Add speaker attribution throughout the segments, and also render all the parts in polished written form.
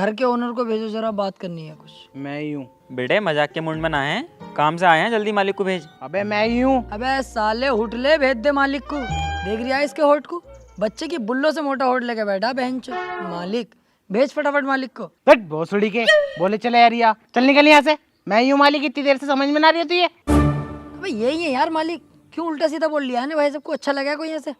Speaker 1: घर के ओनर को भेजो, जरा बात करनी है कुछ।
Speaker 2: मैं ही हूँ।
Speaker 3: बेटे मजाक के मूड में ना है, काम से आए हैं, जल्दी मालिक को भेज।
Speaker 2: अबे मैं ही हूँ।
Speaker 1: अबे साले हुटले भेज दे मालिक को। देख रही है इसके होठ को, बच्चे की बुल्लो से मोटा होठ लेके बैठा बहनचो। मालिक भेज फटाफट मालिक को।
Speaker 2: बट भोसड़ी के बोले चले यार, या चल निकल यहाँ से। मैं ही हूँ मालिक, इतनी देर से समझ में ना रही होती है।
Speaker 1: अबे यही है यार मालिक, क्यों उल्टा सीधा बोल लिया है ना भाई? सबको अच्छा लगा कोई ऐसे?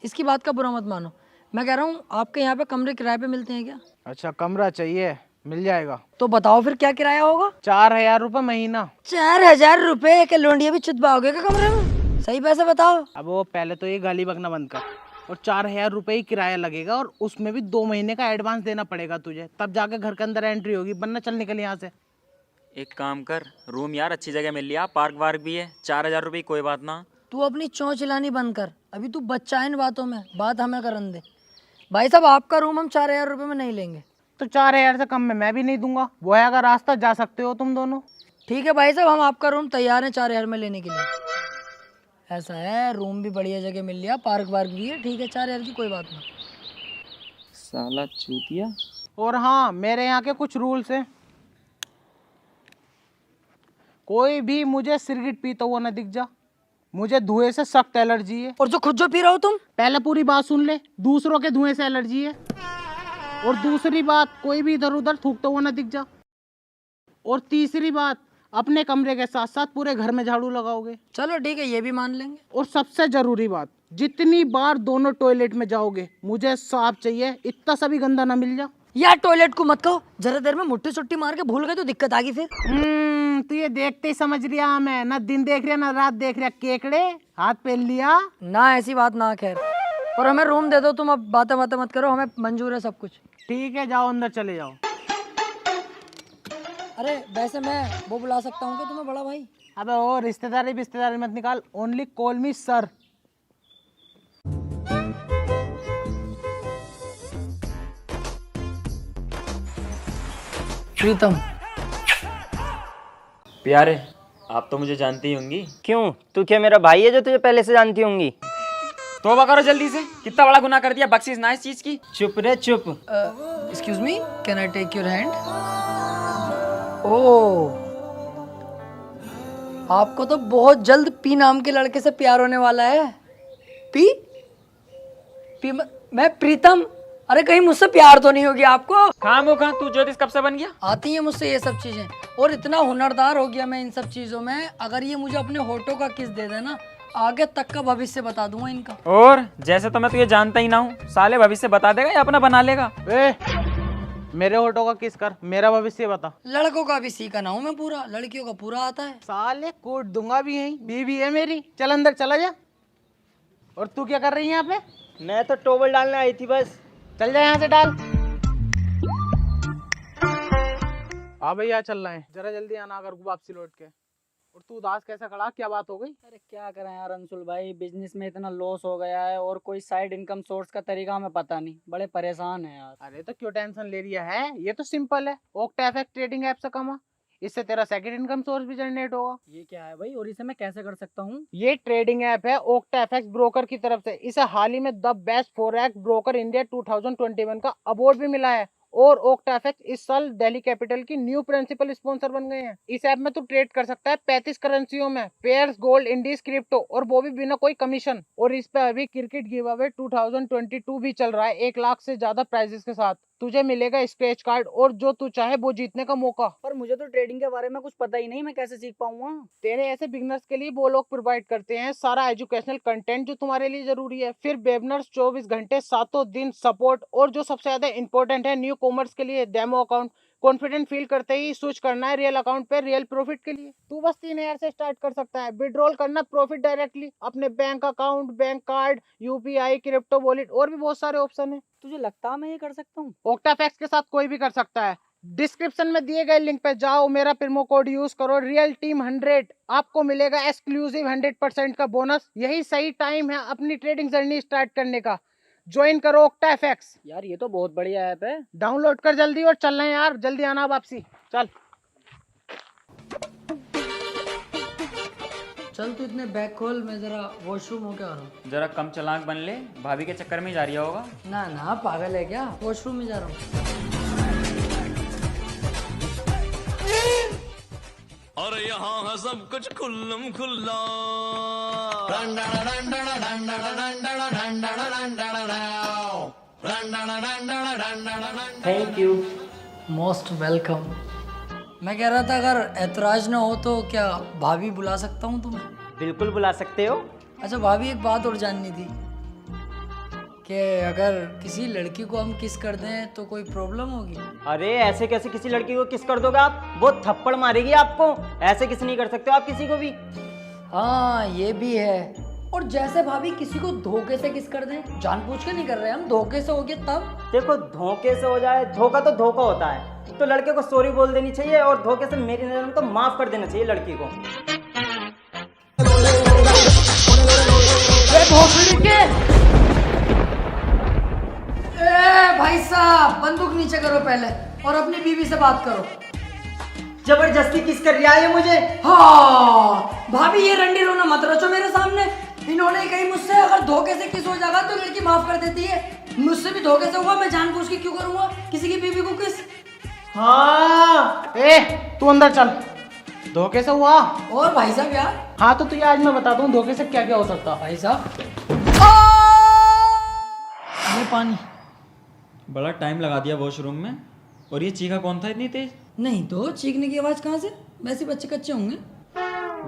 Speaker 1: इसकी बात का बुरा मत मानो। मैं कह रहा हूँ आपके यहाँ पे कमरे किराए पे मिलते हैं क्या?
Speaker 2: अच्छा कमरा चाहिए, मिल जाएगा।
Speaker 1: तो बताओ फिर क्या किराया होगा?
Speaker 2: 4000 रुपये महीना।
Speaker 1: 4000 रुपए के लोंडिया भी चुदवाओगे क्या कमरे में? सही पैसे बताओ।
Speaker 2: अब वो पहले तो ये गाली बकना बंद कर। और 4000 रुपये ही किराया लगेगा, और उसमें भी 2 महीने का एडवांस देना पड़ेगा तुझे, तब जाके घर के अंदर एंट्री होगी, वरना चल निकल यहाँ से।
Speaker 3: एक काम कर, रूम यार अच्छी जगह मिल लिया, पार्क वार्क भी है, 4000 रुपये कोई बात ना।
Speaker 1: तू अपनी चौंच चिल्लानी बंद कर, अभी तू बच्चा है इन बातों में, बात हमें करन दे। भाई साहब आपका रूम हम 4000 रुपये में नहीं लेंगे।
Speaker 2: तो 4000 से कम में मैं भी नहीं दूंगा। वो है अगर रास्ता जा सकते हो तुम दोनों।
Speaker 1: ठीक है भाई साहब, हम आपका रूम तैयार है 4000 में लेने के लिए। ऐसा है, रूम भी बढ़िया जगह मिल लिया, पार्क वार्क भी है, ठीक है 4000 की कोई बात नहीं।
Speaker 3: साला चूतिया।
Speaker 2: और हाँ, मेरे यहाँ के कुछ रूल्स हैं। कोई भी मुझे सिगरेट पीता हुआ ना दिख जा, मुझे धुएं से सख्त एलर्जी है।
Speaker 1: और जो खुद जो पी रहे हो तुम?
Speaker 2: पहले पूरी बात सुन ले, दूसरों के धुएं से एलर्जी है। और दूसरी बात, कोई भी इधर उधर थूकता हुआ ना दिख जा। और तीसरी बात, अपने कमरे के साथ साथ पूरे घर में झाड़ू लगाओगे।
Speaker 1: चलो ठीक है, ये भी मान लेंगे।
Speaker 2: और सबसे जरूरी बात, जितनी बार दोनों टॉयलेट में जाओगे मुझे साफ चाहिए, इतना सा भी गंदा ना मिल जा।
Speaker 1: यार टॉयलेट को मत कहो, जरा देर में मुट्ठी सुट्टी मार के भूल गए तो दिक्कत आ गई फिर।
Speaker 2: तू ये देखते ही समझ रिया, मैं ना दिन देख रिया ना रात देख रिया। केकड़े हाथ पहन लिया
Speaker 1: ना, ऐसी बात ना, खैर। और हमें रूम दे दो तुम, अब बातें बातें मत करो, हमें मंजूर है सब कुछ।
Speaker 2: ठीक है, जाओ अंदर चले जाओ।
Speaker 1: अरे वैसे मैं वो बुला सकता हूँ क्या तुम्हें बड़ा भाई?
Speaker 2: अबे ओ रिश्तेदारी मत निकाल, ओनली कॉल मी सर।
Speaker 1: प्रीतम।
Speaker 3: प्यारे, आप तो मुझे जानती ही होंगी।
Speaker 4: क्यों, तू क्या मेरा भाई है जो तुझे पहले से जानती होंगी?
Speaker 3: तौबा करो जल्दी से, कितना बड़ा गुनाह कर दिया, बख्शिश ना इस चीज की।
Speaker 4: चुप रे चुप।
Speaker 1: Excuse me, can I take your hand? Oh, आपको तो बहुत जल्द पी नाम के लड़के से प्यार होने वाला है। पी पी मैं प्रीतम। अरे कहीं मुझसे प्यार तो नहीं होगी आपको?
Speaker 3: खाम हो खा, तू ज्योतिष कब से बन गया?
Speaker 1: आती है मुझसे ये सब चीजें, और इतना हुनरदार हो गया मैं इन सब चीजों में। अगर ये मुझे अपने होठों का किस दे देना, आगे तक का भविष्य बता दूंगा इनका।
Speaker 3: और जैसे तो मैं तुझे जानता ही ना हूँ, साले भविष्य बता देगा या अपना बना लेगा?
Speaker 2: मेरे होठों का किस कर, मेरा भविष्य बता।
Speaker 1: लड़कों का भी सीखा ना हूँ मैं पूरा, लड़कियों का पूरा आता है।
Speaker 2: साले कूट दूंगा भी यहीं, बीवी है मेरी। चल अंदर चला जा। और तू क्या कर रही है यहाँ पे?
Speaker 4: मैं तो टोवल डालने आई थी बस।
Speaker 2: चल जा यहाँ से, डाल। हाँ भैया चल रहे हैं, जरा जल्दी आना अगर वापसी लौट के। और तू उदास कैसा खड़ा, क्या बात हो गई?
Speaker 5: अरे क्या करें यार अंशुल भाई, बिजनेस में इतना लॉस हो गया है और कोई साइड इनकम सोर्स का तरीका हमें पता नहीं, बड़े परेशान है यार।
Speaker 2: अरे तो क्यों टेंशन ले रही है, ये तो सिंपल है। ओक्टाफेक्स ट्रेडिंग ऐप से कमा, इससे तेरा सेकंड इनकम सोर्स भी जनरेट होगा।
Speaker 5: ये क्या है भाई, और इसे मैं कैसे कर सकता हूँ?
Speaker 2: ये ट्रेडिंग ऐप है ओक्टाफेक्स ब्रोकर की तरफ से। इसे हाल ही में the best forex broker India 2021 का अवार्ड भी मिला है। और ओक्टाफेक्स इस साल दिल्ली कैपिटल की न्यू प्रिंसिपल स्पॉन्सर बन गए हैं। इस ऐप में तू ट्रेड कर सकता है 35 करेंसियों में, पेयर्स, गोल्ड, इंडीज, क्रिप्टो, और वो भी बिना कोई कमीशन। और इस पे अभी क्रिकेट गिव अवे 2022 भी चल रहा है, 1 लाख से ज्यादा प्राइजेस के साथ। तुझे मिलेगा स्क्रैच कार्ड और जो तू चाहे वो जीतने का मौका।
Speaker 5: पर मुझे तो ट्रेडिंग के बारे में कुछ पता ही नहीं, मैं कैसे सीख पाऊंगा?
Speaker 2: तेरे ऐसे बिगनर्स के लिए वो लोग प्रोवाइड करते हैं सारा एजुकेशनल कंटेंट जो तुम्हारे लिए जरूरी है। फिर वेबिनार्स 24 घंटे 7 दिन सपोर्ट, और जो सबसे ज्यादा इंपॉर्टेंट है न्यू कॉमर्स के लिए डेमो अकाउंट। कॉन्फिडेंट फील करते ही स्विच करना है रियल अकाउंट पे रियल प्रॉफिट के लिए। तू बस 3000 से स्टार्ट कर सकता है। विड्रॉल करना प्रॉफिट डायरेक्टली अपने bank account, bank card, UPI, crypto wallet, और भी बहुत सारे ऑप्शन है।
Speaker 5: तुझे लगता है मैं ये कर सकता हूँ?
Speaker 2: ओक्टाफेक्स के साथ कोई भी कर सकता है। डिस्क्रिप्शन में दिए गए लिंक पे जाओ, मेरा प्रोमो कोड यूज करो रियल टीम 100, आपको मिलेगा एक्सक्लूसिव 100% का बोनस। यही सही टाइम है अपनी ट्रेडिंग जर्नी स्टार्ट करने का। ज्वाइन करो ओक्टाफेक्स।
Speaker 5: यार ये तो बहुत बढ़िया ऐप है।
Speaker 2: डाउनलोड कर जल्दी, और चल रहे हैं यार, जल्दी आना वापसी। चल
Speaker 1: चल तू इतने बैग खोल, मैं जरा वॉशरूम होके आ रहा हूँ।
Speaker 3: जरा कम चालाक बन ले, भाभी के चक्कर में ही जा रही होगा।
Speaker 1: ना ना, पागल है क्या, वॉशरूम में जा रहा हूँ।
Speaker 6: और यहाँ है सब कुछ खुल्लम खुल्ला।
Speaker 4: Thank you.
Speaker 1: Most welcome. मैं कह रहा था अगर ऐतराज ना हो तो क्या भाभी बुला सकता हूँ तुम्हें?
Speaker 4: बिल्कुल बुला सकते हो।
Speaker 1: अच्छा भाभी, एक बात और जाननी थी कि अगर किसी लड़की को हम किस कर दें तो कोई प्रॉब्लम होगी?
Speaker 4: अरे ऐसे कैसे किसी लड़की को किस कर दोगे आप? वो थप्पड़ मारेगी आपको। ऐसे किस नहीं कर सकते हो आप किसी को भी।
Speaker 1: हाँ ये भी है। और जैसे भाभी किसी को धोखे से किस कर दें, जानबूझ के नहीं कर रहे हम, धोखे से हो गया तब?
Speaker 4: देखो धोखे से हो जाए, धोखा तो धोखा होता है, तो लड़के को सॉरी बोल देनी चाहिए और धोखे से मेरी नजर में तो माफ कर देना चाहिए लड़की को।
Speaker 1: भाई साहब बंदूक नीचे करो पहले और अपनी बीवी से बात करो।
Speaker 4: जबरदस्ती किस कर रही है मुझे?
Speaker 1: हाँ भाभी, ये रंडी रोना मत रचो मेरे सामने। इन्होंने कही मुझसे अगर धोखे से किस हो जाएगा तो लड़की माफ कर देती है। मुझसे भी धोखे से हुआ, मैं जानबूझ के क्यों करूंगा किसी की बीवी को किस?
Speaker 2: हाँ तू अंदर चल। धोखे से हुआ?
Speaker 1: और भाई साहब यार।
Speaker 2: हाँ तो तुझे आज मैं बताता हूँ धोखे से क्या क्या हो सकता।
Speaker 1: भाई साहब ये पानी।
Speaker 3: बड़ा टाइम लगा दिया वॉशरूम में। और ये चीखा कौन था इतनी तेज?
Speaker 1: नहीं तो चीखने की आवाज कहाँ से? वैसे बच्चे कच्चे होंगे।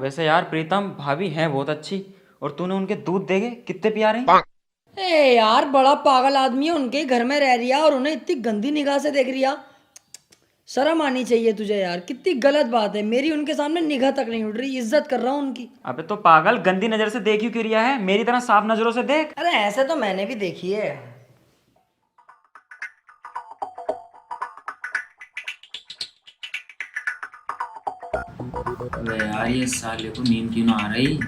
Speaker 3: वैसे यार प्रीतम भाभी हैं बहुत अच्छी, और तूने उनके दूध देखे कितने प्यारे हैं।
Speaker 1: ए यार बड़ा पागल आदमी है, उनके घर में रह रिया और उन्हें इतनी गंदी निगाह से देख रिया। शर्म आनी चाहिए तुझे यार, कितनी गलत बात है। मेरी उनके सामने निगाह तक नहीं उठ रही, इज्जत कर रहा हूँ उनकी।
Speaker 3: अबे तो पागल, गंदी नजर से देख क्यों रिया है? मेरी तरह साफ नजरों से देख।
Speaker 1: अरे ऐसे तो मैंने भी देखी है।
Speaker 3: अबे यार ये साले को नींद क्यों ना आ रही?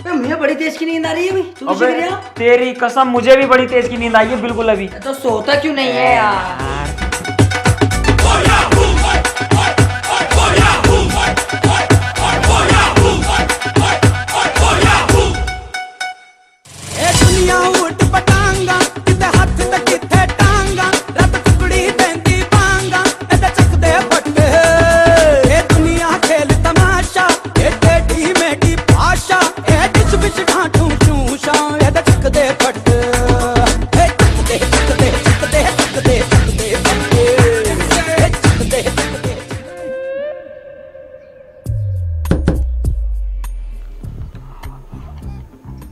Speaker 1: मुझे बड़ी तेज की नींद आ रही है अभी। तू किसे गिर गया?
Speaker 3: तेरी कसम मुझे भी बड़ी तेज की नींद आई है बिल्कुल अभी।
Speaker 1: तो सोता क्यों नहीं है यार?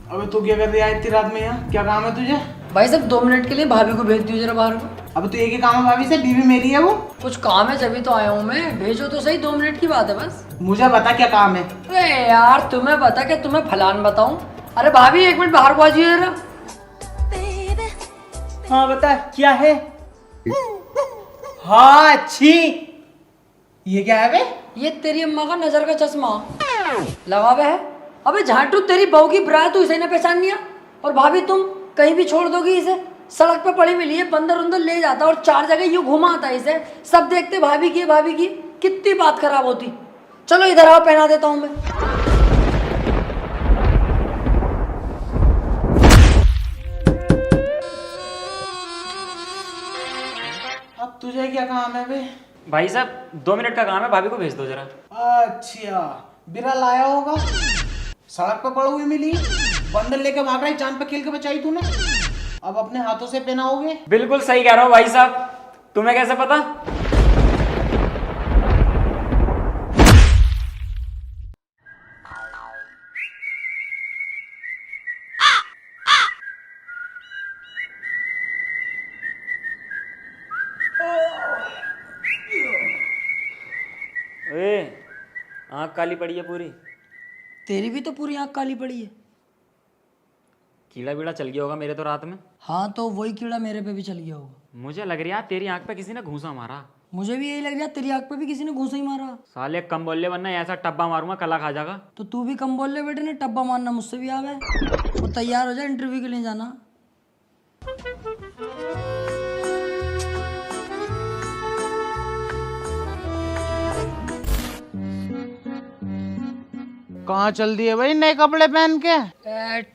Speaker 2: अबे तू क्या कर रही है इतनी रात में यहाँ? क्या काम है तुझे?
Speaker 1: भाई साहब 2 मिनट के लिए भाभी को भेज दियो जरा बाहर को।
Speaker 2: अब तू एक ही काम है भाभी से, बीवी मेरी है वो।
Speaker 1: कुछ काम है जब तो आया हूँ मैं, भेजो तो सही, 2 मिनट की बात है बस।
Speaker 2: मुझे बता क्या काम है।
Speaker 1: अरे यार तुम्हें बता कि तुम्हें फलान बताऊं। अरे भाभी 1 मिनट बाहर को आ जाइए जरा।
Speaker 4: हाँ बता क्या है? हाँ अच्छी।
Speaker 2: ये क्या है बे?
Speaker 1: ये तेरी अम्मा का नजर का चश्मा लगा हुआ है। अबे झाटू, तेरी बहू की ब्रा तू इसे ना पहचान लिया? और भाभी तुम कहीं भी छोड़ दोगी इसे? सड़क पे पड़ी मिली है, बंदर उंदर ले जाता और 4 जगह यूं घुमाता इसे, सब देखते भाभी की भाभी की। कितनी बात खराब होती। चलो इधर आओ, पहना देता हूँ मैं।
Speaker 2: अब तुझे क्या काम है बे?
Speaker 3: भाई साहब 2 मिनट का काम है, भाभी को भेज दो जरा।
Speaker 2: अच्छा बिरा लाया होगा, सड़क पे पड़ी हुई मिली, बंदर लेके भाग रहा है, जान पे खेल के बचाई तूने, अब अपने हाथों से पहनाओगे?
Speaker 3: बिल्कुल सही कह रहा हूँ भाई साहब, तुम्हें कैसे पता? ए, आँख काली पड़ी है पूरी।
Speaker 1: तेरी भी तो पूरी आँख काली पड़ी है।
Speaker 3: कीड़ा बीड़ा चल गया होगा मेरे तो रात में।
Speaker 1: हाँ तो वही कीड़ा मेरे पे भी चल गया होगा।
Speaker 3: मुझे लग रहा है तेरी आँख पे किसी ने घूंसा मारा।
Speaker 1: मुझे भी यही लग रहा है, तेरी आँख पे भी किसी ने घूंसा ही मारा।
Speaker 3: साले कम बोल ले वरना ऐसा टब्बा मारूंगा कला खा जाएगा।
Speaker 1: तो तू भी कम बोल ले बेटे ने, टब्बा मारना मुझसे भी आ गए। वो तैयार हो जाए इंटरव्यू के लिए जाना।
Speaker 2: कहाँ चल दिए भाई नए कपड़े पहन के?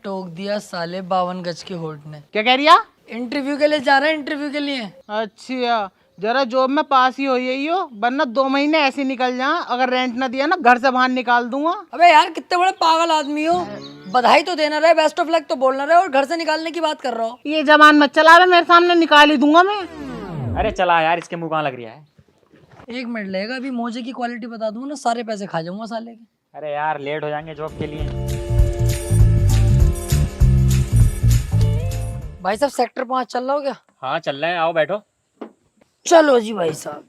Speaker 1: टोक दिया साले 52 गज के होट ने।
Speaker 2: क्या कह रिया?
Speaker 1: इंटरव्यू के लिए जा रहा है, इंटरव्यू के लिए।
Speaker 2: अच्छा, जरा जॉब में पास ही हो यही हो, वरना 2 महीने ऐसे निकल जा। अगर रेंट ना दिया ना घर से बाहर निकाल दूंगा।
Speaker 1: अबे यार कितने बड़े पागल आदमी हो, बधाई तो देना रहे, बेस्ट ऑफ लक तो बोलना रहे, और घर से निकालने की बात कर रहा हो।
Speaker 2: ये जबान मत चला रहा, मेरे सामने निकाल ही दूंगा मैं।
Speaker 3: अरे चला यार, इसके मुंह कहाँ लग रहा है।
Speaker 1: 1 मिनट लगेगा, अभी मोजे की क्वालिटी बता दूंगा ना, सारे पैसे खा जाऊंगा साले के।
Speaker 3: अरे यार लेट हो जाएंगे जॉब के लिए।
Speaker 1: भाई साहब सेक्टर 5 चल रहा हो क्या?
Speaker 3: हाँ चल रहे हैं, आओ बैठो।
Speaker 1: चलो जी भाई साहब।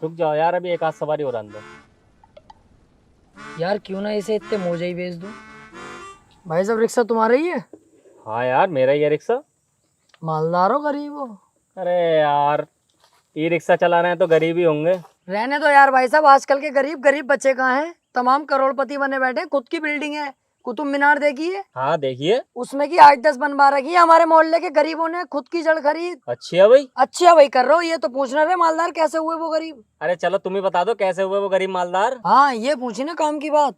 Speaker 3: रुक जाओ यार, अभी एक आध सवारी और अंदर।
Speaker 1: यार क्यों ना इसे इतने मोजे ही बेच दूं। भाई साहब रिक्शा तुम्हारा ही है?
Speaker 3: हाँ यार मेरा ही है रिक्शा।
Speaker 1: मालदार हो गरीब हो?
Speaker 3: अरे यार ई रिक्शा चला रहे हैं तो गरीब ही होंगे।
Speaker 1: रहने दो यार भाई साहब, आजकल के गरीब गरीब बच्चे कहाँ हैं, तमाम करोड़पति बने बैठे, खुद की बिल्डिंग है। कुतुब मीनार देखिए,
Speaker 3: हाँ देखिए।
Speaker 1: उसमें की 8-10 बनवा रखी है। हमारे मोहल्ले के गरीबों ने खुद की जड़ खरीद।
Speaker 3: अच्छी है भाई।
Speaker 1: अच्छा भाई कर रहे हो, ये तो पूछना रहे मालदार कैसे हुए वो गरीब।
Speaker 3: अरे चलो तुम ही बता दो कैसे हुए वो गरीब मालदार।
Speaker 1: हाँ ये पूछी ना काम की बात।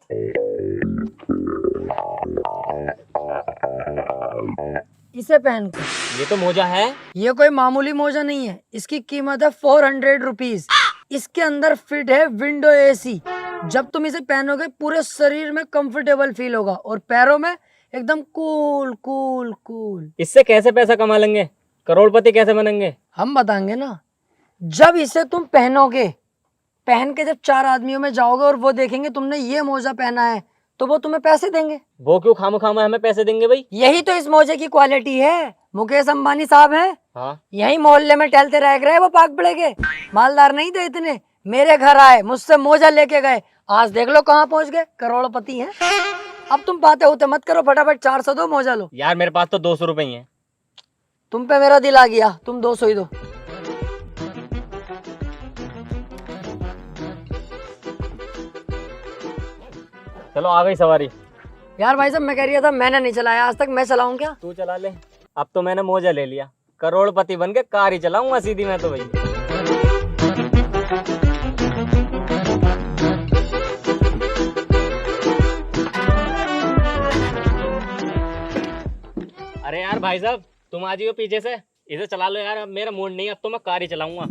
Speaker 1: इसे पहन कर,
Speaker 3: ये तो मोजा है।
Speaker 1: ये कोई मामूली मोजा नहीं है, इसकी कीमत है 400 रुपीज। इसके अंदर फिट है विंडो एसी। जब तुम इसे पहनोगे पूरे शरीर में कंफर्टेबल फील होगा और पैरों में एकदम कूल कूल कूल।
Speaker 3: इससे कैसे पैसा कमा लेंगे, करोड़पति कैसे बनेंगे?
Speaker 1: हम बताएंगे ना। जब इसे तुम पहनोगे, पहन के जब 4 आदमियों में जाओगे और वो देखेंगे तुमने ये मोजा पहना है, तो वो तुम्हें पैसे देंगे।
Speaker 3: वो क्यों खामोखामा हमें पैसे देंगे भाई?
Speaker 1: यही तो इस मोजे की क्वालिटी है। मुकेश अंबानी साहब हैं,
Speaker 3: हाँ
Speaker 1: यही मोहल्ले में टहलते रह गए, वो पाक बड़े के मालदार नहीं थे इतने। मेरे घर आए, मुझसे मोजा लेके गए, आज देख लो कहाँ पहुंच गए, करोड़पति हैं। अब तुम बातें होते मत करो, फटाफट 400 दो, मोजा लो।
Speaker 3: यार मेरे पास तो 200 रुपए ही हैं।
Speaker 1: तुम पे मेरा दिल आ गया, तुम 200 ही दो।
Speaker 3: चलो आ गई सवारी।
Speaker 1: यार भाई साहब मैं कह रहा था, मैंने नहीं चलाया आज तक, मैं चलाऊं क्या?
Speaker 3: तू चला ले। अब तो मैंने मोजा ले लिया, करोड़पति बन के कार ही चलाऊंगा सीधी मैं तो भाई। अरे यार भाई साहब तुम आ जाइए पीछे से, इसे चला लो यार, अब मेरा मूड नहीं है, अब तो मैं कार ही चलाऊंगा।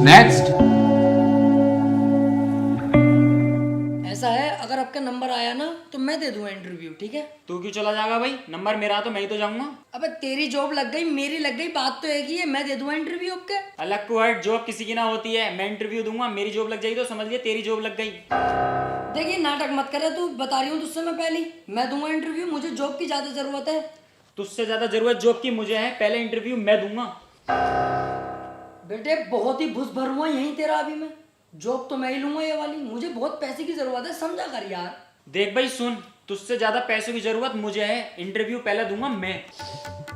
Speaker 7: नेक्स्ट।
Speaker 1: ऐसा है, अगर आपका नंबर आया ना तो मैं दे दूंगा इंटरव्यू, ठीक है?
Speaker 3: तू क्यों चला जाएगा भाई, नंबर मेरा तो मैं ही तो जाऊंगा।
Speaker 1: अबे तेरी जॉब लग गई, मेरी लग गई, बात तो एक ही है। मैं दे दूंगा इंटरव्यू आपके।
Speaker 3: अलग को हट, जॉब किसी की ना होती है। मैं इंटरव्यू दूंगा, मेरी जॉब लग जाएगी तो समझ लिए तेरी जॉब लग गई।
Speaker 1: देखिए नाटक मत करे, तू बता रही हूँ तुझसे मैं पहले, मैं दूंगा इंटरव्यू, मुझे जॉब की ज्यादा जरूरत है।
Speaker 3: तुझसे ज्यादा जरूरत जॉब की मुझे है, पहले इंटरव्यू मैं दूंगा।
Speaker 1: बेटे बहुत ही भुस भर हुआ यहीं तेरा, अभी मैं जॉब तो मैं ही लूंगा ये वाली, मुझे बहुत पैसे की जरूरत है, समझा कर यार।
Speaker 3: देख भाई सुन, तुझसे ज्यादा पैसों की जरूरत मुझे है, इंटरव्यू पहले दूंगा मैं।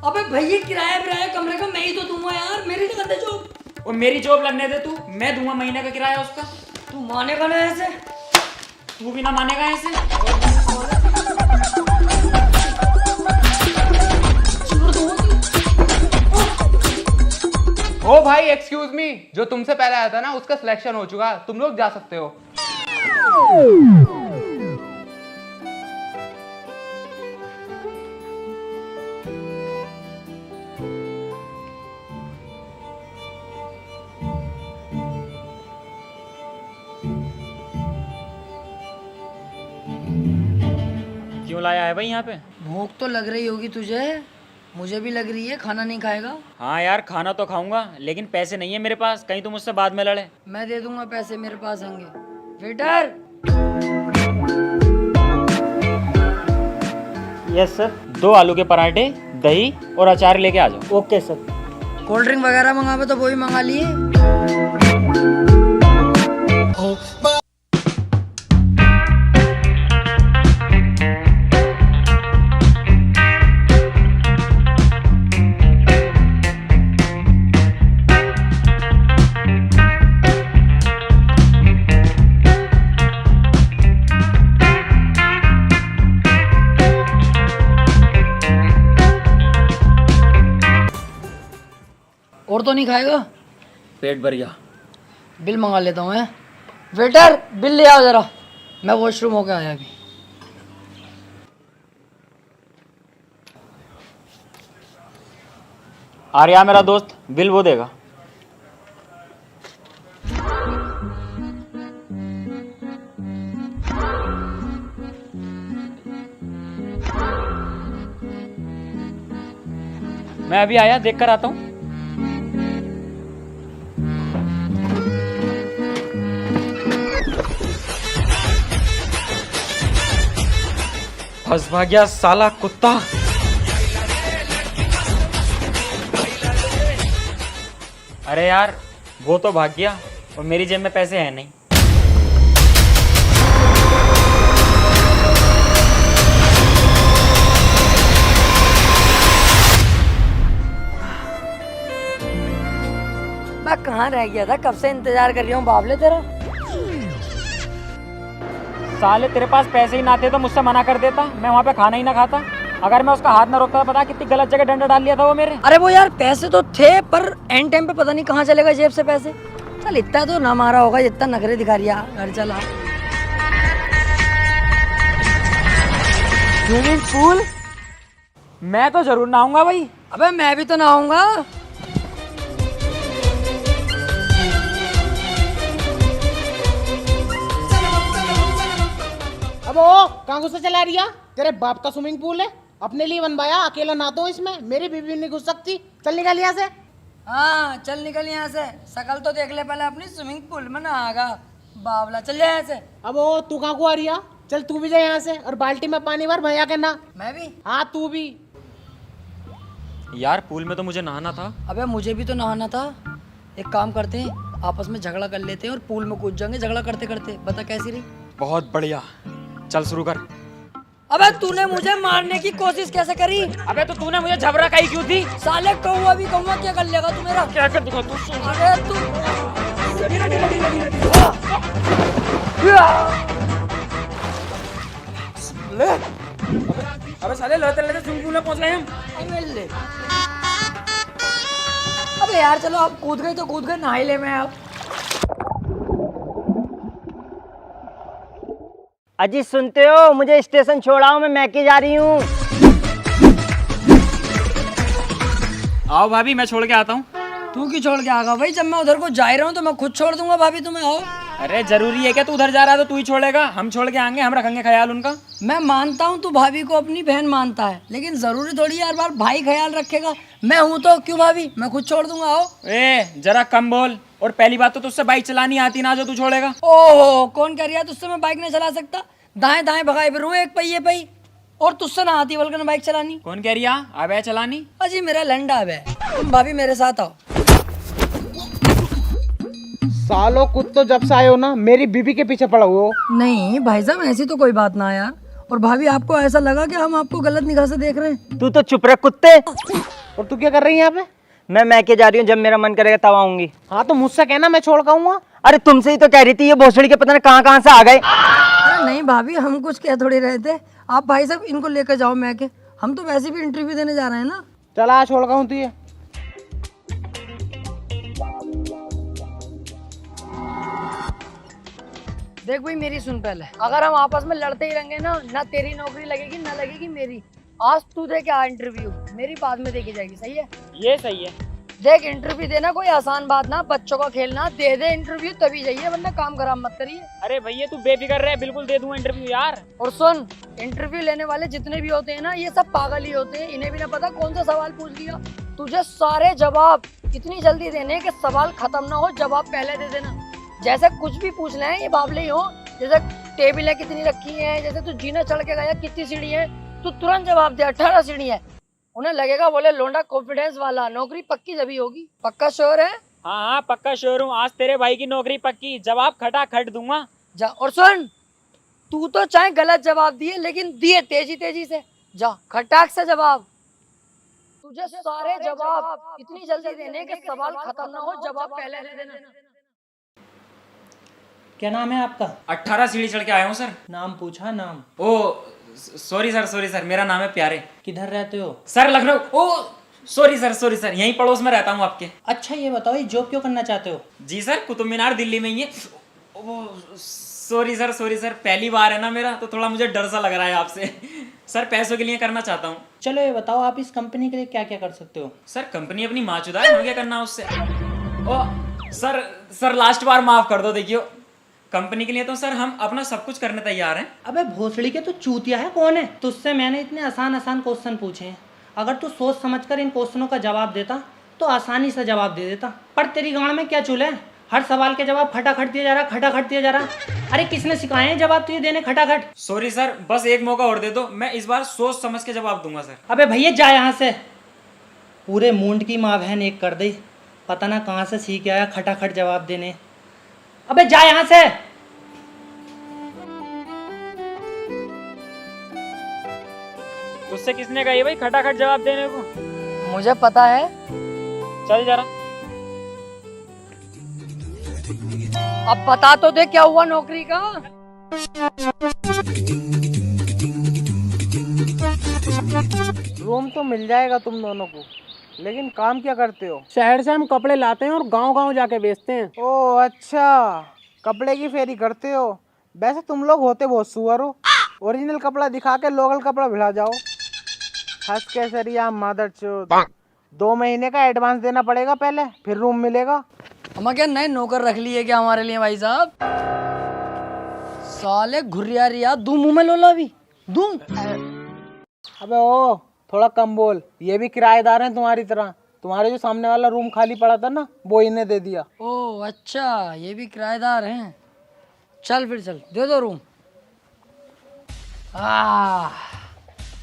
Speaker 1: अबे भैया किराया कमरे का मैं ही तो दूंगा यार, मेरी तो कर दे जॉब।
Speaker 3: और मेरी जॉब लगने दे तू, मैं दूंगा महीने का किराया उसका।
Speaker 1: तू मानेगा ना ऐसे?
Speaker 3: तू भी ना मानेगा ऐसे।
Speaker 7: ओ भाई एक्सक्यूज मी, जो तुमसे पहले आया था ना उसका सिलेक्शन हो चुका, तुम लोग जा सकते हो।
Speaker 3: क्यों लाया है भाई यहाँ पे?
Speaker 1: भूख तो लग रही होगी तुझे, मुझे भी लग रही है। खाना नहीं खाएगा?
Speaker 3: हाँ यार खाना तो खाऊंगा, लेकिन पैसे नहीं है मेरे पास, कहीं तो मुझसे बाद में लड़े।
Speaker 1: मैं दे दूंगा पैसे, मेरे पास होंगे। वेटर।
Speaker 4: Yes sir.
Speaker 3: 2 आलू के पराठे, दही और अचार लेके आ जाओ।
Speaker 4: Okay sir.
Speaker 1: कोल्ड ड्रिंक वगैरह मंगावे तो वो भी मंगा लिए। और और तो नहीं खाएगा?
Speaker 3: पेट भर गया।
Speaker 1: बिल मंगा लेता हूँ मैं। वेटर बिल ले आओ जरा, मैं वॉशरूम होके आया अभी।
Speaker 3: आर्या मेरा दोस्त, बिल वो देगा। मैं अभी आया, देख कर आता हूँ। फंस भाग गया साला कुत्ता। अरे यार, वो तो भाग गया और मेरी जेब में पैसे हैं नहीं।
Speaker 1: मैं कहाँ रह गया था? कब से इंतजार कर रही हूँ बाबले तेरा।
Speaker 3: साले तेरे पास पैसे ही ना थे तो मुझसे मना कर देता, मैं वहाँ पे खाना ही ना खाता। अगर मैं उसका हाथ ना रोकता, पता कितनी गलत जगह डंडा डाल लिया था वो मेरे।
Speaker 1: अरे वो यार पैसे तो थे, पर एंड टाइम पे पता नहीं कहाँ चले गए जेब से पैसे। चल इतना तो ना मारा होगा जितना नखरे दिखा रही है। घर चला। Swimming pool?
Speaker 3: मैं तो जरूर नहाऊंगा भाई।
Speaker 1: अबे मैं भी तो नहाऊंगा।
Speaker 2: अब ओ कहाँ घुसे चला रिया? तेरे बाप का स्विमिंग पूल है, अपने लिए बनवाया, अकेला नहाता हूँ इसमें, मेरी बीवी नहीं घुस सकती। चल निकल यहाँ से।
Speaker 1: हाँ चल निकल यहाँ से, शकल तो देख ले पहले अपनी। स्विमिंग पूल में नहागा बावला, चल जा यहाँ से।
Speaker 2: अब ओ तू कहाँ को आ रिया? चल तू भी जा यहाँ से और बाल्टी में पानी भर, भैया के ना।
Speaker 1: मैं भी?
Speaker 2: हाँ तू भी।
Speaker 3: यार पूल में तो मुझे नहाना था।
Speaker 1: अबे मुझे भी तो नहाना था। एक काम करते हैं, आपस में झगड़ा कर लेते हैं और पूल में कूद जाएंगे झगड़ा करते करते। बता कैसी रही?
Speaker 3: बहुत बढ़िया, चल शुरू कर।
Speaker 1: अबे तूने मुझे मारने की कोशिश कैसे करी?
Speaker 3: अबे तो तूने मुझे झबरा काई क्यों थी?
Speaker 1: साले कौवा भी कौवा, क्या कर लेगा तू मेरा?
Speaker 3: क्या कर दूंगा तू?
Speaker 1: अरे तू
Speaker 3: अबे साले लड़ते लड़ते स्विमिंग पूल में पहुंच गए हम।
Speaker 1: अबे यार चलो, आप कूद गए तो कूद गए, नहा ही ले मैं अब।
Speaker 4: अजी सुनते हो, मुझे स्टेशन छोड़ाओ, मैं मैके जा रही हूँ।
Speaker 3: आओ भाभी, मैं छोड़ के आता हूँ।
Speaker 1: तू क्यों छोड़ के आगा भाई? जब मैं उधर को जा ही रहा हूँ तो मैं खुद छोड़ दूंगा भाभी, तुम्हें। आओ।
Speaker 3: अरे जरूरी है क्या? तू उधर जा रहा है तो तू ही छोड़ेगा? हम छोड़ के आएंगे, हम रखेंगे ख्याल उनका।
Speaker 1: मैं मानता हूँ तू भाभी को अपनी बहन मानता है, लेकिन जरूरी थोड़ी है हर बार भाई ख्याल रखेगा। मैं हूँ तो क्यों भाभी, मैं खुद छोड़ दूंगा। आओ।
Speaker 3: ए जरा कम बोल, और पहली बात तो तुझसे बाइक चलानी आती ना जो तू छोड़ेगा।
Speaker 1: ओहो, कौन कह रहा है तुझसे मैं बाइक नहीं चला सकता? दाएं दाएं भगाए फिरूं एक पहिए पे ही, और तुझसे ना आती बल्कि ना बाइक चलानी।
Speaker 3: कौन कह रही है अब चलानी?
Speaker 1: अजी मेरा लंडा है। तुम भाभी मेरे साथ आओ।
Speaker 2: सालो कुत्तो, जब से आए हो ना मेरी बीबी के पीछे पड़ा हो।
Speaker 1: नहीं भाई साहब, ऐसी तो कोई बात ना है यार। और भाभी आपको ऐसा लगा कि हम आपको गलत निगाह से देख रहे हैं?
Speaker 4: तू तो चुप रह कुत्ते।
Speaker 2: और तू क्या कर रही है यहाँ पे?
Speaker 4: मैं मैके जा रही हूँ, जब मेरा मन करेगा तब आऊंगी।
Speaker 2: हाँ तो मुझसे कहना, मैं छोड़ खाऊंगा।
Speaker 4: अरे तुमसे ही तो कह रही थी, ये भोसड़ी के पता नहीं कहाँ कहाँ से आ गए।
Speaker 1: अरे नहीं भाभी, हम कुछ कह थोड़ी रहे थे। आप भाई साहब इनको लेकर जाओ मैके, हम तो वैसे भी इंटरव्यू देने जा रहे हैं ना।
Speaker 2: चला छोड़ खाऊं तू ये।
Speaker 1: देख भाई मेरी सुन पहले, अगर हम आपस में लड़ते ही रहेंगे ना तेरी नौकरी लगेगी ना लगेगी मेरी। आज तू दे क्या इंटरव्यू, मेरी बाद में देखी जाएगी। सही है?
Speaker 3: ये सही है।
Speaker 1: देख इंटरव्यू देना कोई आसान बात ना, बच्चों का खेलना। दे दे इंटरव्यू तभी जाइए, वरना काम खराब मत करिए।
Speaker 3: अरे भैया तू बेफिक्र रहे, बिल्कुल दे दूंगा इंटरव्यू यार।
Speaker 1: और सुन, इंटरव्यू लेने वाले जितने भी होते हैं ना, ये सब पागल ही होते हैं। इन्हें भी ना पता कौन सा सवाल पूछ लिया। तुझे सारे जवाब इतनी जल्दी देने कि सवाल खत्म ना हो, जवाब पहले दे देना। जैसे कुछ भी पूछ ले ये बावले ही हो, जैसे टेबलें कितनी रखी हैं, जैसे तू जीना चढ़ के गया कितनी सीढ़ी है, तू तुरंत जवाब दे 18 सीढ़ी है। उन्हें लगेगा बोले लोंडा कॉन्फिडेंस वाला, नौकरी पक्की जभी होगी। पक्का श्योर है?
Speaker 3: हाँ हाँ पक्का श्योर हूँ, आज तेरे भाई की नौकरी पक्की, जवाब खटा खट दूंगा।
Speaker 1: जा। और सुन, तू तो चाहे गलत जवाब दिए, लेकिन दिए तेजी तेजी से। जा खटाक से जवाब। तुझे सारे जवाब इतनी जल्दी देने के सवाल खत्म ना हो, जवाब पहले दे देना।
Speaker 8: क्या नाम है आपका?
Speaker 3: 18 सीढ़ी चढ़ के आया हूँ सर।
Speaker 8: नाम पूछा? नाम?
Speaker 3: ओ सॉरी सर, मेरा नाम है प्यारे।
Speaker 8: किधर रहते हो?
Speaker 3: सर लखनऊ। ओ सॉरी सर, यहीं पड़ोस में रहता हूँ आपके।
Speaker 8: अच्छा ये बताओ, ये जॉब क्यों करना चाहते हो?
Speaker 3: जी सर, कुतुब मीनार दिल्ली में ही है। वो सॉरी सर, पहली बार है ना मेरा, तो थोड़ा मुझे डर सा लग रहा है आपसे। सर पैसों के लिए करना चाहता हूँ।
Speaker 8: चलो ये बताओ, आप इस कंपनी के लिए क्या क्या कर सकते हो?
Speaker 3: सर कंपनी अपनी माचुदा है, हमें क्या करना है उससे? ओ सर लास्ट बार माफ कर दो। देखियो, कंपनी के लिए तो सर हम अपना सब कुछ करने तैयार हैं।
Speaker 8: अबे भोसड़ी के, तू चूतिया है कौन है? तुझसे मैंने इतने आसान क्वेश्चन पूछे हैं। अगर तू सोच समझकर इन क्वेश्चनों का जवाब देता तो आसानी से जवाब दे देता, पर तेरी गांड में क्या चूल है? हर सवाल के जवाब खटाखट दिया जा रहा। अरे किसने सिखाए हैं जवाब तुझे देने खटाखट?
Speaker 3: सॉरी सर, बस एक मौका और दे दो, मैं इस बार सोच समझ के जवाब दूंगा सर।
Speaker 8: अबे भैया जा यहाँ से। पूरे मूंड की माँ बहन एक कर दी, पता ना कहाँ से सीख आया खटाखट जवाब देने। अबे जा यहाँ से।
Speaker 3: तुझसे किसने कही भाई खटाखट जवाब देने को?
Speaker 1: मुझे पता है।
Speaker 3: चल जरा।
Speaker 1: अब बता तो दे क्या हुआ नौकरी का।
Speaker 2: रूम तो मिल जाएगा तुम दोनों को, लेकिन काम क्या करते हो? शहर से हम कपड़े लाते हैं और गांव-गांव जाके बेचते हैं। ओह अच्छा, कपड़े की फेरी करते हो। वैसे तुम लोग होते बहुत सुअर हो, ओरिजिनल कपड़ा दिखा के लोकल कपड़ा भिड़ा जाओ। हंस के सरिया मदरचोद। 2 महीने का एडवांस देना पड़ेगा पहले, फिर रूम मिलेगा।
Speaker 1: हम क्या नए नौकर रख लिए क्या हमारे लिए भाई साहब? साले घुरिया दूं मुंह में लोला भी दूं।
Speaker 2: अबे ओ थोड़ा कम बोल, ये भी किराएदार हैं तुम्हारी तरह। तुम्हारे जो सामने वाला रूम खाली पड़ा था ना, वो इन्हें दे दिया।
Speaker 1: ओह अच्छा, ये भी किराएदार हैं। चल फिर चल, दे दो रूम।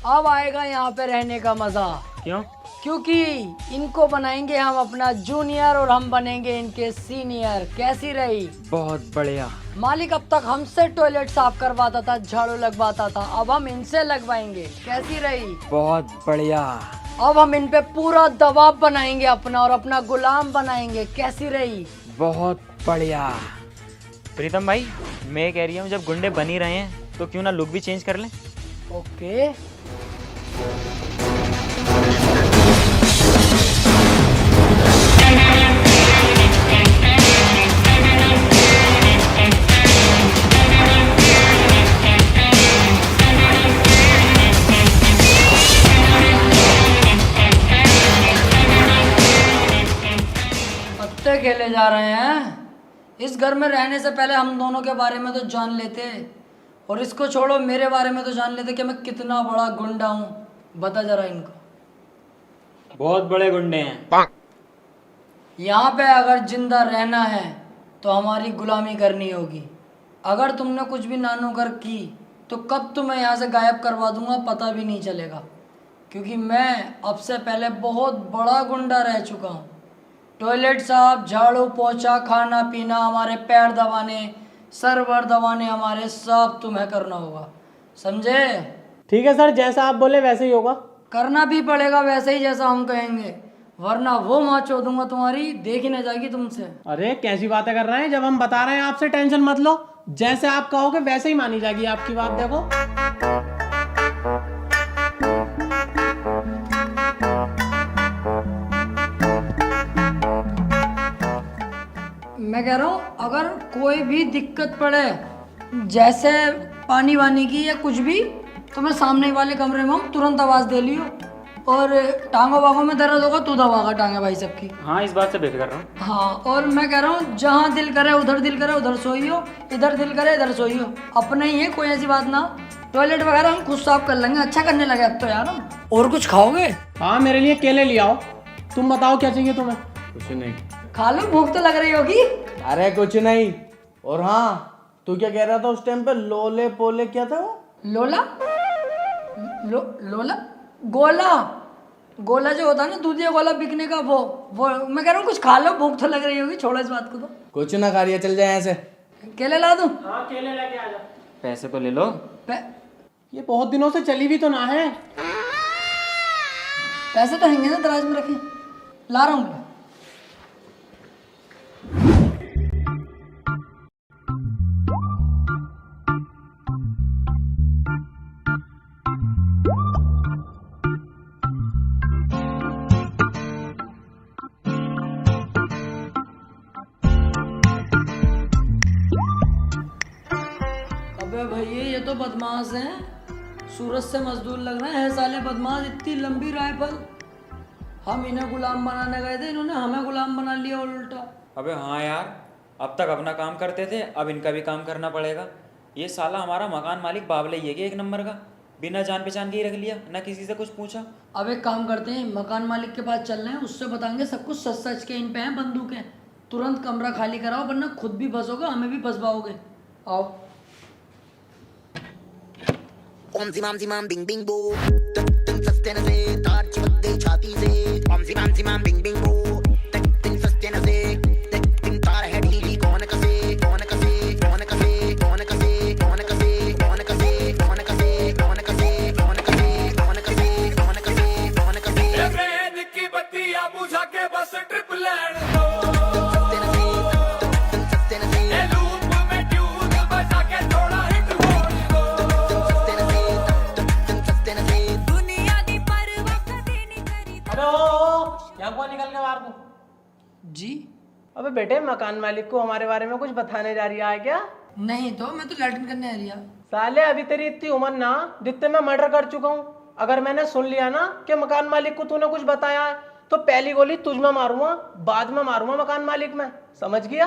Speaker 1: अब आएगा यहाँ पे रहने का मजा।
Speaker 3: क्यों?
Speaker 1: क्योंकि इनको बनाएंगे हम अपना जूनियर और हम बनेंगे इनके सीनियर। कैसी रही?
Speaker 3: बहुत बढ़िया।
Speaker 1: मालिक अब तक हमसे टॉयलेट साफ करवाता था, झाड़ू लगवाता था, अब हम इनसे लगवाएंगे। कैसी रही?
Speaker 3: बहुत बढ़िया।
Speaker 1: अब हम इन पे पूरा दबाव बनाएंगे अपना और अपना गुलाम बनाएंगे। कैसी रही?
Speaker 3: बहुत बढ़िया। प्रीतम भाई, मैं कह रही हूँ जब गुंडे बन ही रहे हैं तो क्यों ना लुक भी चेंज कर लें।
Speaker 1: ओके। पत्ते खेले जा रहे हैं। इस घर में रहने से पहले हम दोनों के बारे में तो जान लेते, और इसको छोड़ो मेरे बारे में तो जान लेते कि मैं कितना बड़ा गुंडा हूँ। बता जरा इनको।
Speaker 3: बहुत बड़े गुंडे हैं।
Speaker 1: यहाँ पे अगर जिंदा रहना है तो हमारी गुलामी करनी होगी। अगर तुमने कुछ भी नानोकर की तो कब तुम्हें यहाँ से गायब करवा दूंगा पता भी नहीं चलेगा, क्योंकि मैं अब से पहले बहुत बड़ा गुंडा रह चुका हूँ। टॉयलेट साफ, झाड़ू पोछा, खाना पीना, हमारे पैर दबाने, सर वर दबाने हमारे सब तुम्हें करना होगा, समझे?
Speaker 2: ठीक है सर, जैसा आप बोले वैसे ही होगा।
Speaker 1: करना भी पड़ेगा वैसे ही जैसा हम कहेंगे, वरना वो माँ चो दूंगा तुम्हारी, देख ही न जाएगी तुमसे।
Speaker 2: अरे कैसी बातें कर रहे हैं, जब हम बता रहे हैं आपसे टेंशन मत लो। जैसे आप कहोगे वैसे ही मानी जाएगी आपकी बात। देखो
Speaker 1: मैं कह रहा हूँ अगर कोई भी दिक्कत पड़े, जैसे पानी वानी की या कुछ भी, तो मैं सामने वाले कमरे में हूँ, तुरंत आवाज़ दे लियो। और टांगों वागों में दर्द होगा तू दबागा टांगे भाई सबकी।
Speaker 3: हाँ, इस बात से बेफिक्र रहो।
Speaker 1: हाँ, और मैं कह रहा हूँ जहाँ दिल करे उधर सोइयो, इधर दिल करे इधर सोइयो। अपने ही है, कोई ऐसी बात ना। टॉयलेट वगैरह हम खुद साफ कर लेंगे, अच्छा करने लगे अब तो यार हम। और कुछ खाओगे?
Speaker 2: हाँ, मेरे लिए केले ले आओ। तुम बताओ क्या चाहिए तुम्हें?
Speaker 7: कुछ नहीं।
Speaker 1: खा लो, भूख तो लग रही होगी।
Speaker 9: अरे कुछ नहीं। और हाँ, तू क्या कह रहा था उस टाइम पे? लोले पोले क्या था वो?
Speaker 1: लोला लोला गोला जो होता है ना, दूधिया गोला बिकने का, वो मैं कह रहा हूँ कुछ खा लो, भूख तो लग रही होगी। छोड़ो इस बात को तो।
Speaker 9: कुछ ना खा रही है, चल जाए यहाँ से।
Speaker 1: केले ला दूं?
Speaker 2: हाँ, केले लेके आ जा।
Speaker 3: पैसे तो ले लो।
Speaker 2: ये बहुत दिनों से चली भी तो ना है।
Speaker 1: पैसे तो हैंगे ना दराज में रखे, ला रहा हूँ। ये तो बदमाश हैं। सूरत से मजदूर लग रहे हैं साले बदमाश। इतनी लंबी राइफल। हम इन्हें गुलाम बनाने गए थे, इन्होंने हमें गुलाम बना लिया उल्टा।
Speaker 3: अबे हाँ यार, अब तक अपना काम करते थे, अब इनका भी काम करना पड़ेगा। ये साला हमारा मकान मालिक बाबले ही है कि एक नंबर का, बिना जान पहचान के ही रख लिया, ना किसी से कुछ पूछा।
Speaker 1: अब एक काम करते हैं, मकान मालिक के पास चल रहे हैं, उससे बताएंगे सब कुछ सच सच के। इन पे हैं बंदूकें। तुरंत कमरा खाली कराओ वरना खुद भी फंसोगे, हमें भी फंसवाओगे। आओ।
Speaker 10: ओम सी माम बिंग बिंग बो तक तक सस्ते न से तार चिपक गई छाती से। ओम सी माम बिंग बिंग बो तक तक सस्ते न से तक तक तार है ढीली। कौन कसे कौन कसे कौन कसे कौन कसे कौन कसे कौन कसे कौन कसे कौन कसे कौन कसे कौन कसे कौन कसे कौन कसे रेड की बत्तियां बुझा के बस ट्रिप लैंड दो। सस्ते न से सस्ते न से ए लूप में ट्यून बजा के थोड़ा हिट बोल दो। सस्ते न से सस्ते न से दुनिया दी परवाह कदे नहीं करी।
Speaker 2: हेलो, यहाँ कौन निकल के बाहर को?
Speaker 1: जी
Speaker 2: अबे बेटे, मकान मालिक को हमारे बारे में कुछ बताने जा रही है क्या?
Speaker 1: नहीं तो मैं तो लैट्रिन करने आ रही।
Speaker 2: साले अभी तेरी इतनी उम्र ना जितने मैं मर्डर कर चुका हूँ। अगर मैंने सुन लिया ना कि मकान मालिक को तूने कुछ बताया है तो पहली गोली तुझ में मारूंगा, बाद में मारूंगा मकान मालिक में। समझ गया?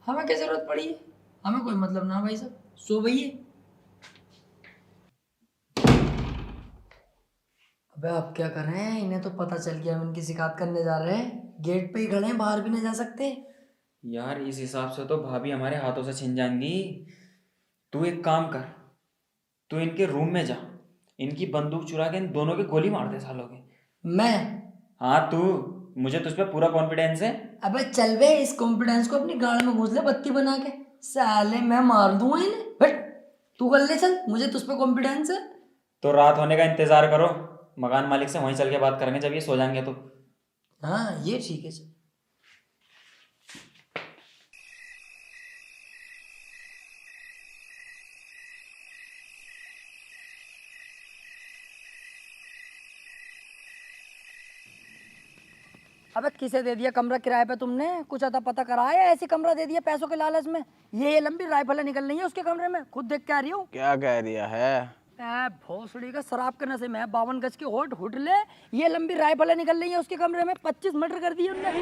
Speaker 1: हमें क्या जरूरत पड़ी है? हमें कोई मतलब ना भाई साहब, सो भैया। अबे आप क्या कर रहे हैं? इन्हें तो पता चल गया हम इनकी शिकायत करने जा रहे हैं। गेट पे ही खड़े हैं, बाहर भी नहीं जा सकते।
Speaker 3: यार इस हिसाब से तो भाभी हमारे हाथों से छिन जाएंगी। तू एक काम कर, तू इनके रूम में जा, इनकी बंदूक चुरा के इन दोनों की गोली मार दे सालों के।
Speaker 1: मैं?
Speaker 3: हाँ तू, मुझे तुझ पे पूरा कॉन्फिडेंस है।
Speaker 1: अबे चल बे, इस कॉन्फिडेंस को अपनी गाड़ में घुस ले बत्ती बना के। साले मैं मार दूंगा इन्हें। हट, तू कर ले चल, मुझे तुझ पे कॉन्फिडेंस है।
Speaker 3: तो रात होने का इंतजार करो, मकान मालिक से वहीं चल के बात करेंगे जब ये सो जाएंगे तो।
Speaker 1: हाँ ये ठीक है। अबे किसे दे दिया कमरा किराए पे तुमने? कुछ अता पता कराया या ऐसे कमरा दे दिया पैसों के लालच में? ये लंबी राइफलें निकल रही है उसके कमरे में, खुद देख के आ रही हूँ।
Speaker 9: क्या कह रिया है?
Speaker 1: भोसड़ी का शराब के नशे में 52 गज की होट हुड ले, ये लंबी राइफलें निकल रही है उसके कमरे में। 25 मर्डर कर दिए उनने।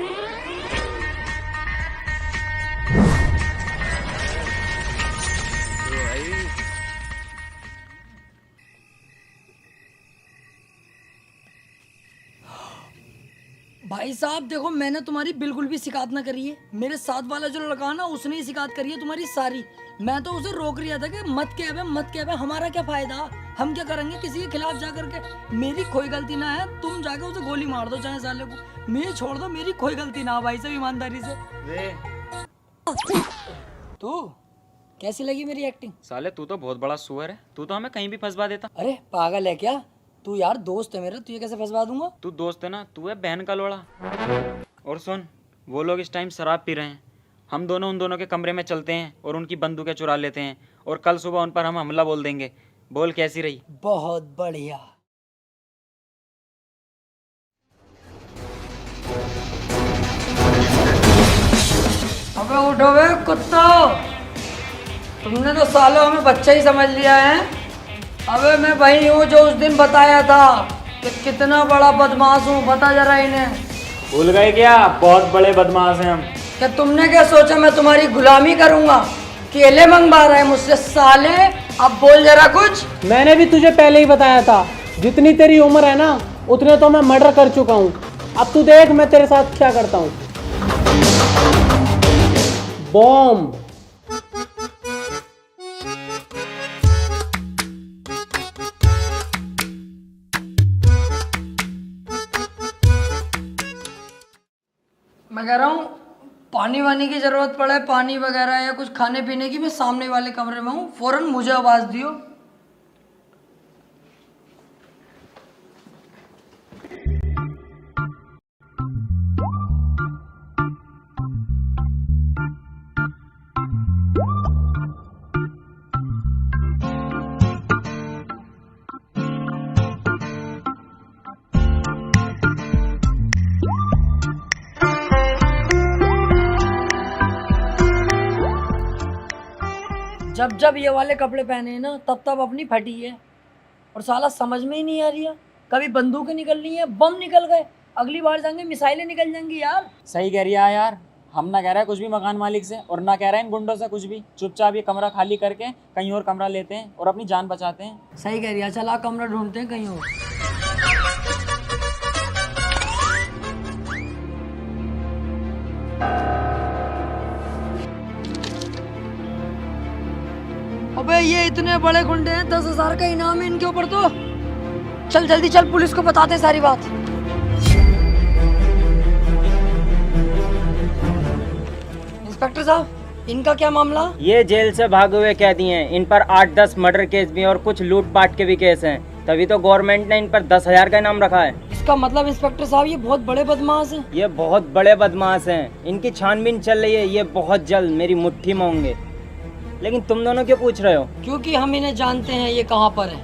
Speaker 1: भाई साहब देखो, मैंने तुम्हारी बिल्कुल भी शिकायत ना करी है। मेरे साथ वाला जो लड़का ना, उसने ही शिकायत करी है तुम्हारी सारी। मैं तो उसे रोक रहा था कि मत कह बे, हमारा क्या फायदा, हम क्या करेंगे किसी के खिलाफ जा करके। मेरी कोई गलती ना है, तुम जाके उसे गोली मार दो चाहे साले को, मुझे छोड़ दो, मेरी कोई गलती ना। भाई साहब ईमानदारी से। तू कैसी लगी मेरी एक्टिंग?
Speaker 3: साले तू तो बहुत बड़ा सुअर है, तू तो हमें कहीं भी फंसवा देता।
Speaker 1: अरे पागल है क्या तू? यार दोस्त है मेरा, तुझे कैसे फंसवा दूंगा?
Speaker 3: तू दोस्त है ना, तू है बहन का लोड़ा। और सुन, वो लोग इस टाइम शराब पी रहे हैं, हम दोनों उन दोनों के कमरे में चलते हैं और उनकी बंदूकें चुरा लेते हैं, और कल सुबह उन पर हम हमला बोल देंगे। बोल कैसी रही?
Speaker 1: बहुत बढ़िया। अबे उठो बे कुत्ता, तुमने तो सालों हमें बच्चा ही समझ लिया है। अबे मैं वही हूँ जो उस दिन बताया था कि कितना बड़ा बदमाश हूँ। बता जरा इन्हें।
Speaker 3: भूल गए क्या? बहुत बड़े बदमाश हैं हम।
Speaker 1: क्या तुमने क्या सोचा मैं तुम्हारी गुलामी करूंगा? केले मंगवा रहे हैं मुझसे साले। अब बोल जरा कुछ।
Speaker 2: मैंने भी तुझे पहले ही बताया था, जितनी तेरी उम्र है ना उतने तो मैं मर्डर कर चुका हूँ। अब तू देख मैं तेरे साथ क्या करता हूँ। बॉम्ब।
Speaker 1: मैं कह रहा हूँ पानी वानी की जरूरत पड़े, पानी वगैरह या कुछ खाने पीने की, मैं सामने वाले कमरे में हूँ, फौरन मुझे आवाज दियो। जब जब ये वाले कपड़े पहने हैं ना तब तब अपनी फटी है। और साला समझ में ही नहीं आ रही है, कभी बंदूकें निकल रही हैं, बम निकल गए, अगली बार जाएंगे मिसाइलें निकल जाएंगी यार।
Speaker 3: सही कह रही है यार, हम ना कह रहे हैं कुछ भी मकान मालिक से और ना कह रहे हैं इन गुंडों से कुछ भी। चुपचाप ये कमरा खाली करके कहीं और कमरा लेते हैं और अपनी जान बचाते हैं।
Speaker 1: सही कह रही है, चला कमरा ढूंढते हैं कहीं और। अबे ये इतने बड़े गुंडे हैं, 10,000 का इनाम है इनके ऊपर तो। चल जल्दी चल, पुलिस को बताते हैं सारी बात। इंस्पेक्टर साहब, इनका क्या मामला?
Speaker 4: ये जेल से भागे हुए कैदी हैं। इन पर 8-10 मर्डर केस भी हैं और कुछ लूटपाट के भी केस हैं। तभी तो गवर्नमेंट ने इन पर 10,000 का इनाम रखा है।
Speaker 1: इसका मतलब इंस्पेक्टर साहब ये बहुत बड़े बदमाश हैं।
Speaker 4: ये बहुत बड़े बदमाश हैं। इनकी छानबीन चल रही है। ये बहुत जल्द मेरी मुट्ठी में होंगे। लेकिन तुम दोनों क्यों पूछ रहे हो?
Speaker 1: क्योंकि हम इन्हें जानते हैं ये कहाँ पर है।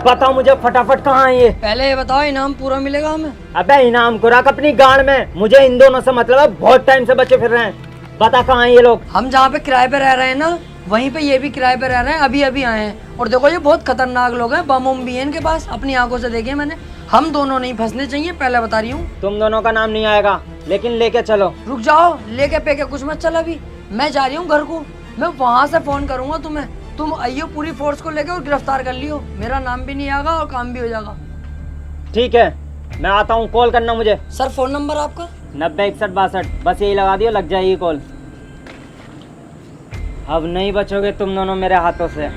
Speaker 4: बताओ मुझे फटाफट, कहाँ है ये?
Speaker 1: पहले ये बताओ, इनाम पूरा मिलेगा हमें?
Speaker 4: अबे इनाम को रख अपनी गाड़ में, मुझे इन दोनों से मतलब है। बहुत टाइम से बचे फिर रहे हैं। बता कहाँ है ये लोग?
Speaker 1: हम जहाँ पे किराए पे रह रहे हैं ना, वहीं पे ये भी किराए पे रह रहे हैं। अभी अभी आए हैं और देखो ये बहुत खतरनाक लोग हैं। बम भी है इनके पास, अपनी आंखों से देखे मैंने। हम दोनों नहीं फंसने चाहिए, पहले बता रही हूँ।
Speaker 4: तुम दोनों का नाम नहीं आएगा, लेकिन लेके चलो।
Speaker 1: रुक जाओ, लेके पेके कुछ मत चल। अभी मैं जा रही हूँ घर को, मैं वहाँ से फोन करूंगा तुम्हें। तुम आइयो पूरी फोर्स को लेके और गिरफ्तार कर लियो। मेरा नाम भी नहीं आएगा और काम भी हो जाएगा।
Speaker 4: ठीक है, मैं आता हूँ। कॉल करना मुझे।
Speaker 1: सर फोन नंबर आपका?
Speaker 4: 906162। बस यही लगा दियो, लग जाएगी कॉल। अब नहीं बचोगे तुम दोनों मेरे हाथों से।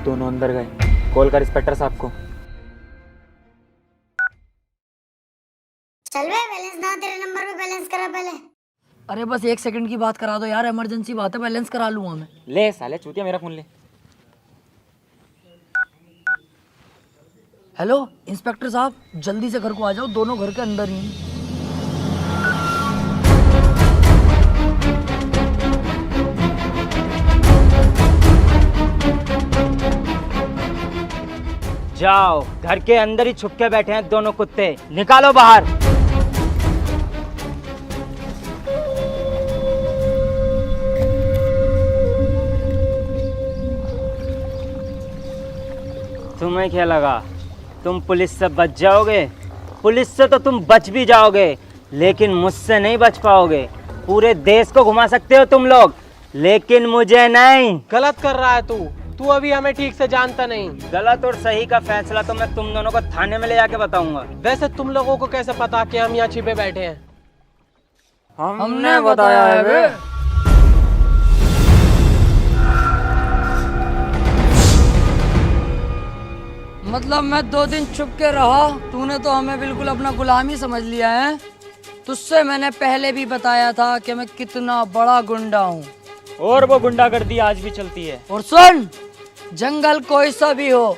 Speaker 3: दोनों अंदर गए। कॉल कर इंस्पेक्टर साहब को।
Speaker 11: चल बे, बैलेंस ना तेरे नंबर पे बैलेंस करा पहले।
Speaker 1: अरे बस 1 सेकंड की बात करा दो यार, इमरजेंसी बात है, बैलेंस करा लूंगा मैं।
Speaker 3: ले साले चूतिया, मेरा फोन ले।
Speaker 1: हेलो इंस्पेक्टर साहब, जल्दी से घर को आ जाओ, दोनों घर के अंदर ही हैं।
Speaker 4: जाओ, घर के अंदर ही छुप के बैठे हैं दोनों कुत्ते, निकालो बाहर। तुम्हें क्या लगा तुम पुलिस से बच जाओगे? पुलिस से तो तुम बच भी जाओगे, लेकिन मुझसे नहीं बच पाओगे। पूरे देश को घुमा सकते हो तुम लोग, लेकिन मुझे नहीं।
Speaker 2: गलत कर रहा है तू अभी हमें ठीक से जानता नहीं।
Speaker 4: गलत और सही का फैसला तो मैं तुम दोनों को थाने में ले जाके बताऊंगा।
Speaker 2: वैसे तुम लोगों को कैसे पता कि हम यहाँ छिपे बैठे हैं?
Speaker 1: हमने बताया है बे। मतलब मैं 2 दिन छुप के रहा, तूने तो हमें बिल्कुल अपना गुलाम ही समझ लिया है। तुझसे मैंने पहले भी बताया था कि मैं कितना बड़ा गुंडा हूँ।
Speaker 3: और वो गुंडागर्दी आज भी चलती है।
Speaker 1: और सुन, जंगल कोई सा भी हो,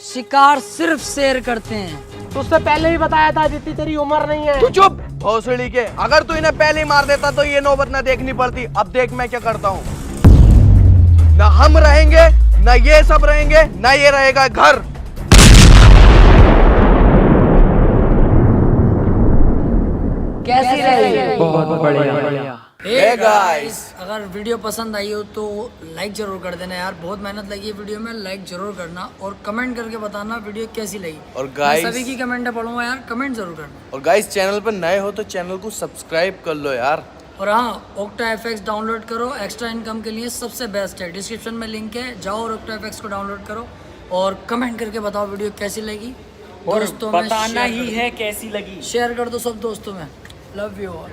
Speaker 1: शिकार सिर्फ शेर करते हैं।
Speaker 2: तुझसे पहले ही बताया था, जितनी तेरी उम्र नहीं है।
Speaker 9: तू चुप भोसड़ी के। अगर तू इन्हें पहले ही मार देता तो ये नौबत ना देखनी पड़ती। अब देख मैं क्या करता हूँ। ना हम रहेंगे, ना ये सब रहेंगे, ना ये रहेगा घर।
Speaker 1: कैसी रही?
Speaker 3: बहुत बढ़िया।
Speaker 1: हे गाइस, अगर वीडियो पसंद आई हो तो लाइक जरूर कर देना यार। बहुत मेहनत लगी है वीडियो में, लाइक जरूर करना और कमेंट करके बताना वीडियो कैसी लगी।
Speaker 9: और गाइस,
Speaker 1: सभी की कमेंट पढ़ूंगा यार, कमेंट जरूर करना।
Speaker 9: और गाइस, चैनल पर नए हो तो चैनल को सब्सक्राइब कर लो यार।
Speaker 1: और हाँ, OctaFX डाउनलोड करो, एक्स्ट्रा इनकम के लिए सबसे बेस्ट है। डिस्क्रिप्शन में लिंक है, जाओ और OctaFX को डाउनलोड करो और कमेंट करके बताओ वीडियो कैसी लगी।
Speaker 3: और
Speaker 1: दोस्तों में
Speaker 3: बताना
Speaker 1: शेयर
Speaker 3: ही
Speaker 1: कर
Speaker 3: है कैसी लगी।
Speaker 1: शेयर कर दो सब दोस्तों में। Love you all.